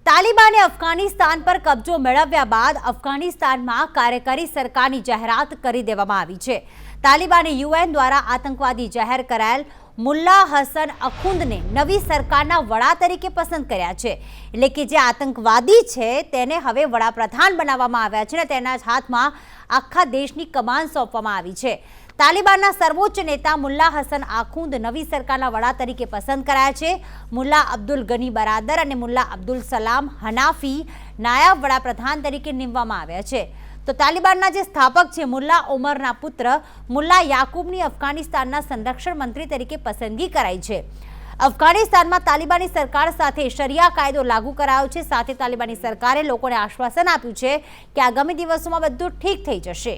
તાલિબાને અફઘાનિસ્તાન પર કબજો મેળવ્યા બાદ અફઘાનિસ્તાનમાં કાર્યકારી સરકારની જાહેરાત કરી દેવામાં આવી છે। તાલિબાને યુએન દ્વારા આતંકવાદી જાહેર કરાયેલ મુલ્લા હસન અખુંદને નવી સરકારના વડા તરીકે પસંદ કર્યા છે। એટલે કે જે આતંકવાદી છે તેને હવે વડાપ્રધાન બનાવવામાં આવ્યા છે અને તેના હાથમાં આખા દેશની કમાન સોંપવામાં આવી છે। તાલિબાનના સર્વોચ્ચ નેતા મુલ્લા હસન આખુંદ નવી સરકારના વડા તરીકે પસંદ કરાયા છે। મુલ્લા અબ્દુલ ગની બરાદર અને મુલ્લા અબ્દુલ સલામ હનાફી નાયબ વડાપ્રધાન તરીકે નિમવામાં આવ્યા છે। તો તાલિબાનના જે સ્થાપક છે મુલ્લા ઉમરના પુત્ર મુલ્લા યાકૂબની અફઘાનિસ્તાનના સંરક્ષણ મંત્રી તરીકે પસંદગી કરાઈ છે। અફઘાનિસ્તાનમાં તાલિબાની સરકાર સાથે શરિયા કાયદો લાગુ કરાયો છે। સાથે તાલિબાની સરકારે લોકોને આશ્વાસન આપ્યું છે કે આગામી દિવસોમાં બધું ઠીક થઈ જશે।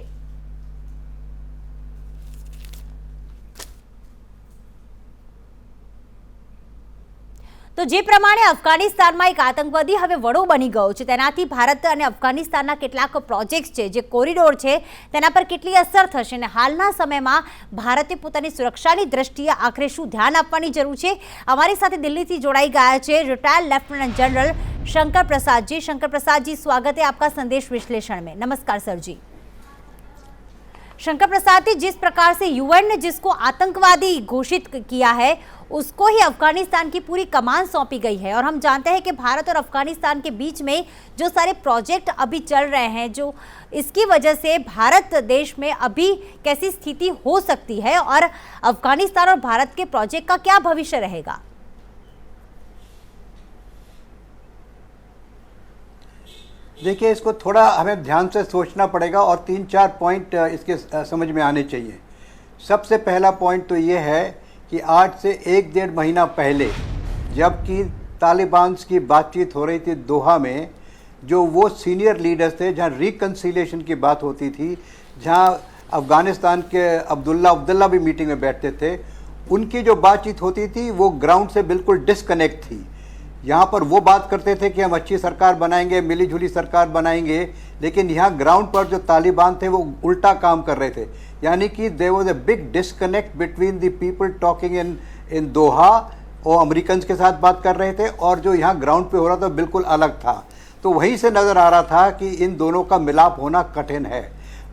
तो जे प्रमाणे अफघानिस्तान में एक आतंकवादी हवे वड़ो बनी गयो छे तेनाथी भारत और अफघानिस्तान केटलाक प्रोजेक्ट्स छे जे कॉरिडोर छे तेना पर केटली असर थशे ने हालना समय में भारते पोतानी सुरक्षानी दृष्टिए आखरे शुं ध्यान आपवानी जरूर छे। अमारी साथे दिल्ली थी जोड़ाई गया छे retired lieutenant general Shankar Prasad ji. Shankar Prasad ji, स्वागत है आपका संदेश विश्लेषण में। नमस्कार सर जी। शंकर प्रसाद जी, जिस प्रकार से यूएन ने जिसको आतंकवादी घोषित किया है उसको ही अफगानिस्तान की पूरी कमान सौंपी गई है और हम जानते हैं कि भारत और अफगानिस्तान के बीच में जो सारे प्रोजेक्ट अभी चल रहे हैं, जो इसकी वजह से भारत देश में अभी कैसी स्थिति हो सकती है और अफगानिस्तान और भारत के प्रोजेक्ट का क्या भविष्य रहेगा? देखिए, इसको थोड़ा हमें ध्यान से सोचना पड़ेगा और 3-4 पॉइंट इसके समझ में आने चाहिए। सबसे पहला पॉइंट तो ये है कि आज से 1-1.5 महीना पहले जबकि तालिबान की बातचीत हो रही थी दोहा में, जो वो सीनियर लीडर्स थे जहाँ रिकन्सिलिएशन की बात होती थी, जहाँ अफ़गानिस्तान के अब्दुल्ला भी मीटिंग में बैठते थे, उनकी जो बातचीत होती थी वो ग्राउंड से बिल्कुल डिस्कनेक्ट थी। यहाँ पर वो बात करते थे कि हम अच्छी सरकार बनाएंगे, मिली जुली सरकार बनाएंगे, लेकिन यहाँ ग्राउंड पर जो तालिबान थे वो उल्टा काम कर रहे थे। यानी कि there was a big disconnect between the people talking in Doha, वो अमेरिकन के साथ बात कर रहे थे, और जो यहाँ ग्राउंड पे हो रहा था बिल्कुल अलग था। तो वहीं से नज़र आ रहा था कि इन दोनों का मिलाप होना कठिन है।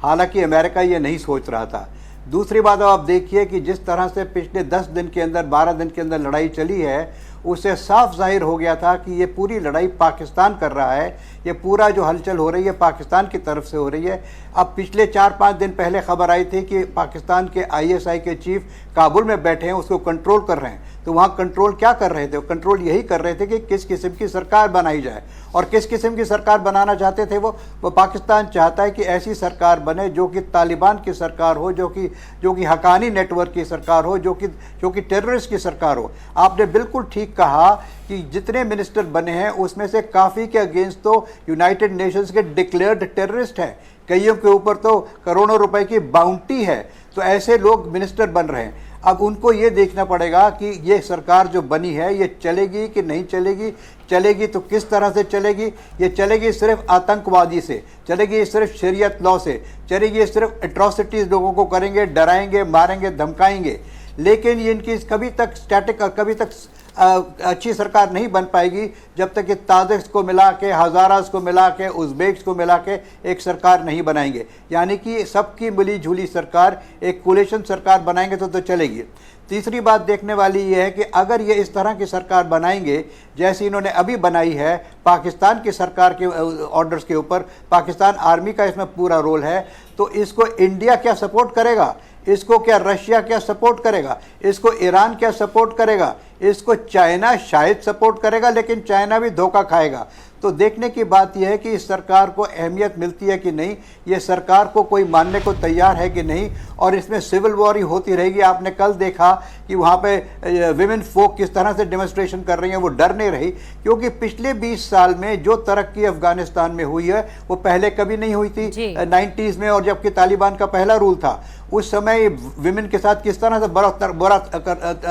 हालांकि अमेरिका ये नहीं सोच रहा था। दूसरी बात अब आप देखिए कि जिस तरह से पिछले 10 दिन के अंदर 12 दिन के अंदर लड़ाई चली है, उससे साफ जाहिर हो गया था कि ये पूरी लड़ाई पाकिस्तान कर रहा है। ये पूरा जो हलचल हो रही है पाकिस्तान की तरफ से हो रही है। अब पिछले 4-5 दिन पहले खबर आई थी कि पाकिस्तान के ISI के चीफ काबुल में बैठे हैं, उसको कंट्रोल कर रहे हैं। तो वहाँ कंट्रोल क्या कर रहे थे? कंट्रोल यही कर रहे थे कि किस किस्म की सरकार बनाई जाए, और किस किस्म की सरकार बनाना चाहते थे वो पाकिस्तान चाहता है कि ऐसी सरकार बने जो कि तालिबान की सरकार हो, जो कि हकानी नेटवर्क की सरकार हो, जो कि टेररिस्ट की सरकार हो। आपने बिल्कुल ठीक कहा कि जितने मिनिस्टर बने हैं उसमें से काफ़ी के अगेंस्ट तो यूनाइटेड नेशंस के डिक्लेयर्ड टेररिस्ट हैं, कईयों के ऊपर तो करोड़ों रुपए की बाउंटी है। तो ऐसे लोग मिनिस्टर बन रहे हैं। अब उनको ये देखना पड़ेगा कि ये सरकार जो बनी है ये चलेगी कि नहीं चलेगी, चलेगी तो किस तरह से चलेगी। ये चलेगी सिर्फ आतंकवादी से, चलेगी सिर्फ शरीयत लॉ से, चलेगी सिर्फ एट्रॉसिटीज़ लोगों को करेंगे, डराएंगे, मारेंगे, धमकाएंगे। लेकिन ये इनकी कभी तक स्टैटिक, कभी तक अच्छी सरकार नहीं बन पाएगी जब तक कि ताजिक्स को मिला के, हज़ारास को मिला के, उज़्बेक्स को मिला के एक सरकार नहीं बनाएंगे। यानी कि सबकी मिली जुली सरकार, एक कोलिशन सरकार बनाएंगे तो चलेगी। तीसरी बात देखने वाली ये है कि अगर ये इस तरह की सरकार बनाएंगे जैसे इन्होंने अभी बनाई है पाकिस्तान की सरकार के ऑर्डर्स के ऊपर, पाकिस्तान आर्मी का इसमें पूरा रोल है, तो इसको इंडिया क्या सपोर्ट करेगा? इसको क्या रशिया क्या सपोर्ट करेगा? इसको ईरान क्या सपोर्ट करेगा? इसको चाइना शायद सपोर्ट करेगा, लेकिन चाइना भी धोखा खाएगा। तो देखने की बात यह है कि इस सरकार को अहमियत मिलती है कि नहीं, ये सरकार को कोई मानने को तैयार है कि नहीं, और इसमें सिविल वॉर ही होती रहेगी। आपने कल देखा कि वहाँ पे विमेन फोक किस तरह से डेमोन्स्ट्रेशन कर रही हैं, वो डर नहीं रही, क्योंकि पिछले 20 साल में जो तरक्की अफगानिस्तान में हुई है वो पहले कभी नहीं हुई थी। 90s में, और जबकि तालिबान का पहला रूल था, उस समय विमेन के साथ किस तरह से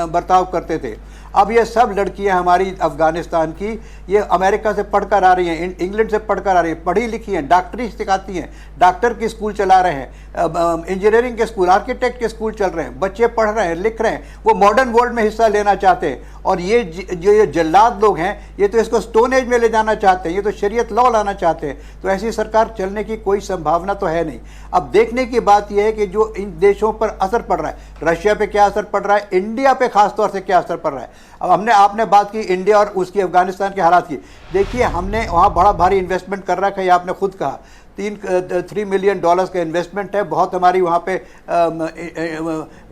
बर्ताव करते थे। अब ये सब लड़कियां हमारी अफगानिस्तान की, ये अमेरिका से पढ़कर आ रही हैं, इंग्लैंड से पढ़कर आ रही हैं, पढ़ी लिखी हैं, डॉक्टरी सिखाती हैं, डॉक्टर के स्कूल चला रहे हैं, इंजीनियरिंग के स्कूल, आर्किटेक्ट के स्कूल चल रहे हैं, बच्चे पढ़ रहे हैं, लिख रहे हैं, वो मॉडर्न वर्ल्ड में हिस्सा लेना चाहते हैं। और ये जो ये जल्लाद लोग हैं, ये तो इसको स्टोन एज में ले जाना चाहते हैं, ये तो शरीयत लॉ लाना चाहते हैं। तो ऐसी सरकार चलने की कोई संभावना तो है नहीं। अब देखने की बात यह है कि जो इन देशों पर असर पड़ रहा है, रशिया पे क्या असर पड़ रहा है, इंडिया पे खासतौर से क्या असर पड़ रहा है। अब आपने बात की इंडिया और उसकी अफगानिस्तान के हालात की। देखिए, हमने वहाँ बड़ा भारी इन्वेस्टमेंट कर रखा है, आपने खुद कहा 3 मिलियन डॉलर्स का इन्वेस्टमेंट है। बहुत हमारी वहाँ पे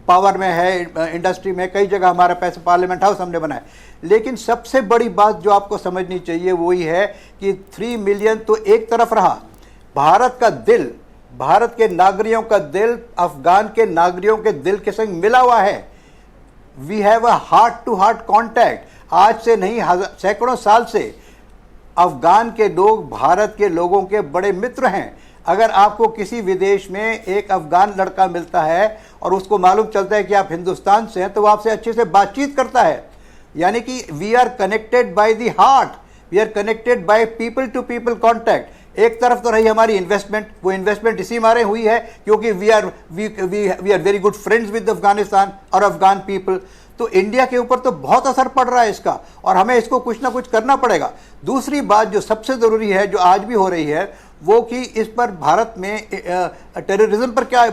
पावर में है, इंडस्ट्री में, कई जगह हमारा पैसे, पार्लियामेंट हाउस हमने बनाया। लेकिन सबसे बड़ी बात जो आपको समझनी चाहिए वो ही है कि 3 मिलियन तो एक तरफ रहा, भारत का दिल, भारत के नागरिकों का दिल अफगान के नागरिकों के दिल के संग मिला हुआ है। We have a heart to heart contact. आज से नहीं, सैकड़ों साल से अफगान के लोग भारत के लोगों के बड़े मित्र हैं। अगर आपको किसी विदेश में एक अफगान लड़का मिलता है और उसको मालूम चलता है कि आप हिंदुस्तान से हैं, तो वो आपसे अच्छे से बातचीत करता है। यानी कि we are connected by the heart, we are connected by people to people contact. एक तरफ तो रही हमारी इन्वेस्टमेंट, वो इन्वेस्टमेंट इसी मारे हुई है क्योंकि we are very good friends with Afghanistan और अफगान पीपल। तो इंडिया के ऊपर तो बहुत असर पड़ रहा है इसका, और हमें इसको कुछ ना कुछ करना पड़ेगा। दूसरी बात जो सबसे ज़रूरी है, जो आज भी हो रही है, वो कि इस पर भारत में टेररिज्म पर क्या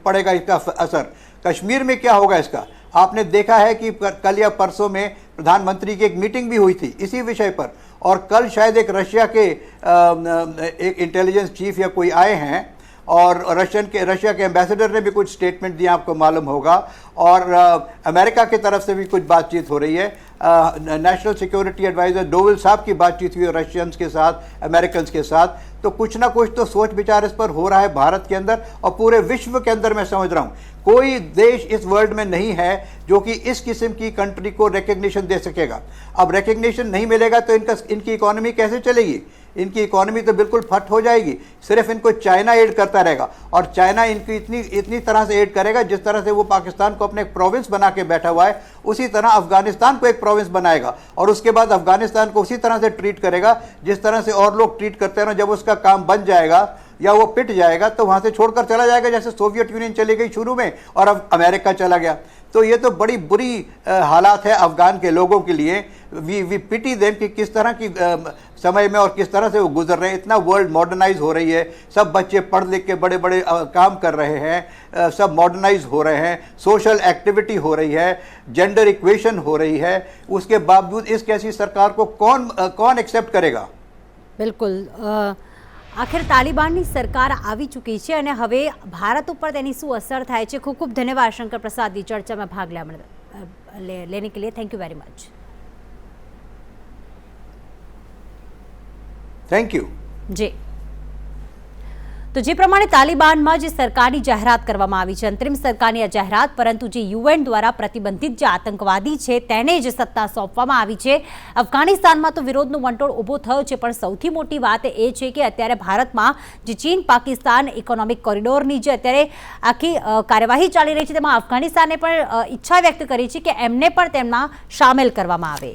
पड़ेगा इसका असर, कश्मीर में क्या होगा इसका। आपने देखा है कि कल या परसों में प्रधानमंत्री की एक मीटिंग भी हुई थी इसी विषय पर, और कल शायद एक रशिया के एक इंटेलिजेंस चीफ या कोई आए हैं, और रशिया के एम्बेसडर ने भी कुछ स्टेटमेंट दिया, आपको मालूम होगा। और अमेरिका की तरफ से भी कुछ बातचीत हो रही है। नेशनल सिक्योरिटी एडवाइज़र डोवल साहब की बातचीत हुई है रशियंस के साथ, अमेरिकन के साथ। तो कुछ ना कुछ तो सोच विचार इस पर हो रहा है भारत के अंदर और पूरे विश्व के अंदर। मैं समझ रहा हूँ कोई देश इस वर्ल्ड में नहीं है जो कि इस किस्म की कंट्री को रिकग्निशन दे सकेगा। अब रिकग्निशन नहीं मिलेगा तो इनकी इकोनॉमी कैसे चलेगी? इनकी इकोनॉमी तो बिल्कुल फट हो जाएगी। सिर्फ इनको चाइना एड करता रहेगा, और चाइना इनकी इतनी तरह से एड करेगा जिस तरह से वो पाकिस्तान को अपने एक प्रोविंस बना के बैठा हुआ है, उसी तरह अफगानिस्तान को एक प्रोविंस बनाएगा, और उसके बाद अफगानिस्तान को उसी तरह से ट्रीट करेगा जिस तरह से और लोग ट्रीट करते हैं ना। जब उसका काम बन जाएगा या वो पिट जाएगा तो वहाँ से छोड़कर चला जाएगा, जैसे सोवियत यूनियन चली गई शुरू में और अब अमेरिका चला गया। तो ये तो बड़ी बुरी हालात है अफगान के लोगों के लिए। वी पिटी देम कि किस तरह की समय में और किस तरह से वो गुजर रहे हैं। इतना वर्ल्ड मॉडर्नाइज हो रही है, सब बच्चे पढ़ लिख के बड़े बड़े काम कर रहे हैं, सब मॉडर्नाइज हो रहे हैं, सोशल एक्टिविटी हो रही है, जेंडर इक्वेशन हो रही है। उसके बावजूद इस कैसी सरकार को कौन एक्सेप्ट करेगा? બિલકુલ આખિર તાલિબાનની સરકાર આવી ચૂકી છે અને હવે ભારત ઉપર તેની શું અસર થાય છે। ખૂબ ખૂબ ધન્યવાદ શંકર પ્રસાદની ચર્ચામાં ભાગ લેने के लिए। Thank you very much. Thank you ji. તો જે પ્રમાણે તાલિબાનમાં જે સરકારની જાહેરાત કરવામાં આવી છે, અંતરિમ સરકારની આ જાહેરાત, પરંતુ જે યુએન દ્વારા પ્રતિબંધિત જે આતંકવાદી છે તેને જ સત્તા સોંપવામાં આવી છે। અફઘાનિસ્તાનમાં તો વિરોધનો વંટોળ ઊભો થયો છે, પણ સૌથી મોટી વાત એ છે કે અત્યારે ભારતમાં જે ચીન પાકિસ્તાન ઇકોનોમિક કોરિડોરની જે અત્યારે આખી કાર્યવાહી ચાલી રહી છે, તેમાં અફઘાનિસ્તાને પણ ઈચ્છા વ્યક્ત કરી છે કે એમને પણ તેમાં સામેલ કરવામાં આવે।